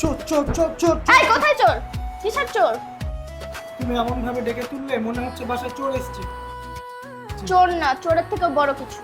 চোর চোর চোর চোর। এই কোথায় চোর? কিসের চোর? তুমি এমন ভাবে ডেকে তুললে মনে হচ্ছে বাসায় চোর এসেছে। চোর না, চোরের থেকেও বড় কিছু।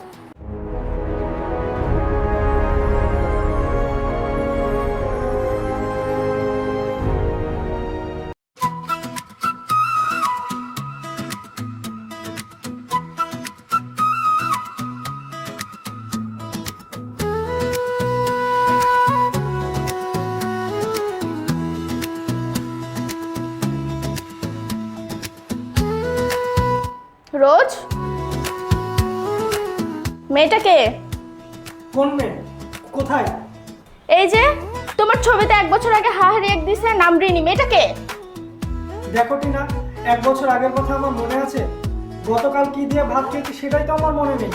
রোজ, মেয়েটাকে? কোন মেয়ে? কোথায়? এই যে তোমার ছবিতে 1 বছর আগে হাহারি এক দিছে, নাম রিনি। মেয়েটাকে? দেখো টিনা, 1 বছর আগের কথা আমার মনে আছে। গতকাল কি দিয়ে ভাত খেয়েছি সেটাই তো আমার মনে নেই।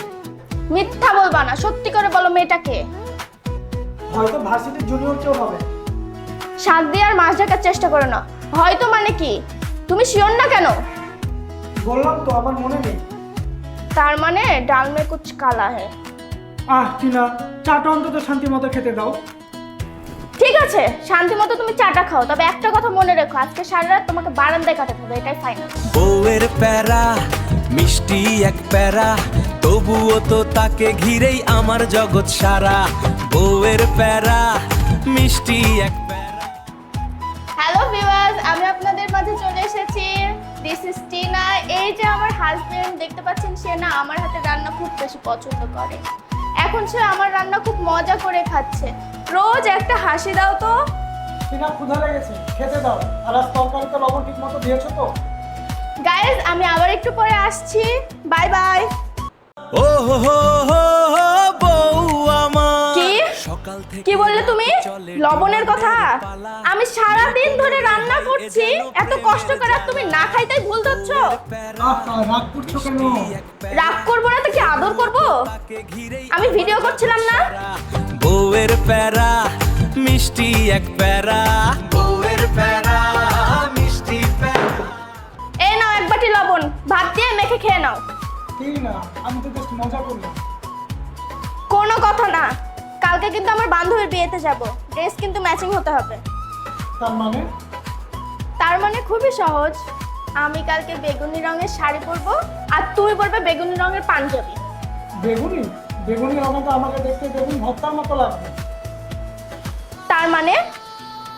মিথ্যা বলবা না, সত্যি করে বলো মেয়েটাকে। হয়তো ভার্সিটির জুনিয়র কেউ হবে। শাক দিয়ে আর মাছ ঢাকার চেষ্টা করো না। হয়তো মানে কি? তুমি শিওর না কেন? বললাম তো আমার মনে নেই। তার মানে ডাল মে কুছ কালা হে। টিনা, চাটা অন্তত শান্তি মতো খেতে দাও। ঠিক আছে, শান্তি মতো তুমি চাটা খাও, তবে একটা কথা মনে রেখো, আজকে সারা রাত তোমাকে বারান্দায় কাটাতে হবে, এটাই ফাইনাল। বউয়ের প্যারা মিষ্টি এক প্যারা, তবুও তো তাকে ঘিরেই আমার জগৎ সারা। বউয়ের প্যারা মিষ্টি এক প্যারা। হ্যালো ভিউয়ার্স, আমি আপনাদের মাঝে চলে এসেছি। This is Tina. এই যে আমার হাজবেন্ড দেখতে পাচ্ছেন, সে না আমার হাতে রান্না খুব বেশি পছন্দ করে। এখন সে আমার রান্না খুব মজা করে খাচ্ছে। রোজ একটা হাসি দাও তো। টিনা, ক্ষুধা লেগেছে, খেতে দাও। আর আজ তরকারিতে লবণ ঠিক মতো দিয়েছো তো? গাইস, আমি আবার একটু পরে আসছি। Bye bye. ও হো হো হো হো, বউ আমার কি? সকাল থেকে কি বললে তুমি? লবণের কথা? আমি সারা দিন ধরে রান্না করছি, এত কষ্ট করে, আর তুমি না খাইতেই ভুল ধরছো। রাগ করছো কেন? রাগ করবো না তো কি আদর করবো? আমি ভিডিও করছিলাম না। বউয়ের প্যারা মিষ্টি এক প্যারা। বউয়ের প্যারা মিষ্টি প্যারা। এই নাও 1 বাটি লবণ, ভাত দিয়ে মেখে খেয়ে নাও। টিনা, আমি তো জাস্ট মজা করলাম। কোনো কথা না, কালকে কিন্তু আমার বান্ধবীর বিয়েতে যাব, ড্রেস কিন্তু ম্যাচিং হতে হবে। তার মানে? তার মানে খুবই সহজ, আমি কালকে বেগুনি রঙের শাড়ি পরবো, আর তুমি পরবে বেগুনি রঙের পাঞ্জাবি। বেগুনি? বেগুনি রঙে তো আমাকে দেখতে বেগুন ভর্তার মতো লাগবে। তার মানে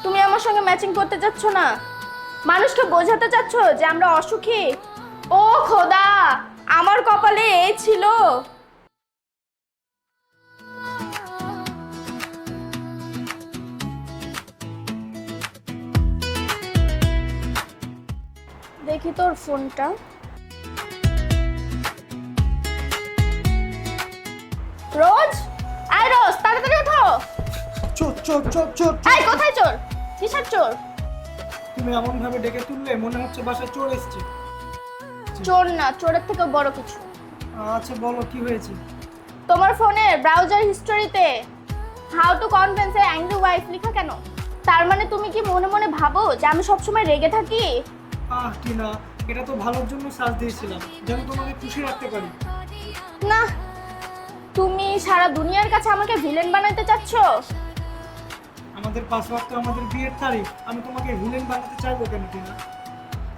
তুমি আমার সঙ্গে ম্যাচিং করতে চাচ্ছ না? মানুষকে বোঝাতে চাচ্ছ যে আমরা অসুখী? ও খোদা, আমার কপালে এই ছিল। দেখি তোর ফোনটা। রোজ, আয় রোজ, তাড়াতাড়ি ওঠো। চোর চোর চোর চোর। এই কোথায় চোর? কিসের চোর? তুমি এমন ভাবে ডেকে তুললে মনে হচ্ছে বাসায় চোর এসেছে। চোর না, চোরের থেকেও বড় কিছু। আচ্ছা বলো, কি হয়েছে? তোমার ফোনের ব্রাউজার হিস্টোরিতে how to convince a angry wife লেখা কেন? তার মানে তুমি কি মনে মনে ভাবো যে আমি সবসময় রেগে থাকি? টিনা, এটা তো ভালোর জন্য সার্চ দিয়েছিলাম, যেন তোমাকে খুশি রাখতে পারি। না, তুমি সারা দুনিয়ার কাছে আমাকে ভিলেন বানাতে চাচ্ছ। আমাদের পাসওয়ার্ড তো আমাদের বিয়ের তারিখ, আমি তোমাকে ভিলেন বানাতে চাইবো কেন টিনা?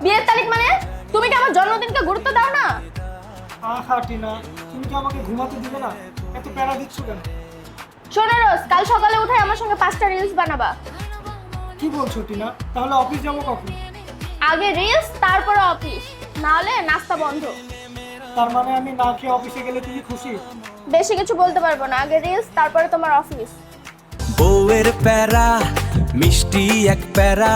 বিয়ের তারিখ মানে? তুমি কি আমার জন্মদিনকে গুরুত্ব দাও না? টিনা, তুমি কি আমাকে ঘুমাতে দিবে না? এত প্যারা দিচ্ছ কেন? শোনো রোজ, কাল সকালে উঠে আমার সঙ্গে 5টা রিলস বানাবা। কি বলছো টিনা? তাহলে অফিস যাবো কখন? আগে রিলস, তারপরে অফিস, না হলে নাস্তা বন্ধ। তার মানে আমি না খেয়ে অফিসে গেলে তুমি খুশি? বেশি কিছু বলতে পারবো না, আগে রিলস, তারপরে তোমার অফিস। বউয়ের প্যারা মিষ্টি এক প্যারা,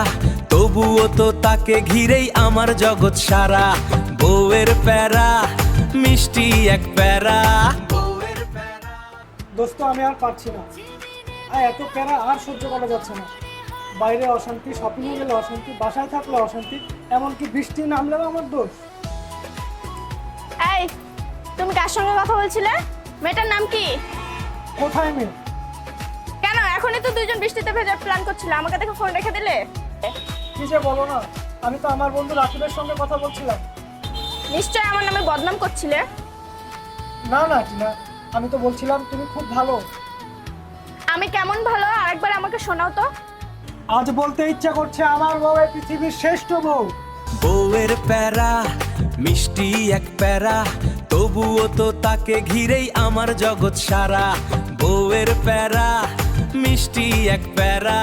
তবুও তো তাকে ঘিরেই আমার জগৎ সারা। বউয়ের প্যারা মিষ্টি এক প্যারা। বউয়ের প্যারা। দোস্ত, আমি আর পারছি না। এত প্যারা আর সহ্য করা যাচ্ছে না। বাইরে অশান্তি, শপিংয়ে গেলে অশান্তি, বাসায় থাকলে অশান্তি, এমনকি বৃষ্টি নামলেও আমার দোষ। এই, তুমি কার সঙ্গে কথা বলছিলে? মেয়েটার নাম কি? কোথায় মেয়ে? কেন এখনই তো দুইজন বৃষ্টিতে ভেজার প্ল্যান করছিল, আমাকে দেখে ফোন রেখে দিলে? কি যে বলো না, আমি তো আমার বন্ধু রাকিবের সঙ্গে কথা বলছিলাম। নিশ্চয় আমার নামে বদনাম করছিলে। না না টিনা, আমি তো বলছিলাম তুমি খুব ভালো। আমি কেমন ভালো আরেকবার আমাকে শোনাও তো। আজ বলতে ইচ্ছা করছে আমার বউ এই পৃথিবীর শ্রেষ্ঠ বউ। বউয়ের প্যারা মিষ্টি এক প্যারা, তবুও তো তাকে ঘিরেই আমার জগৎ সারা। বউয়ের প্যারা মিষ্টি এক প্যারা।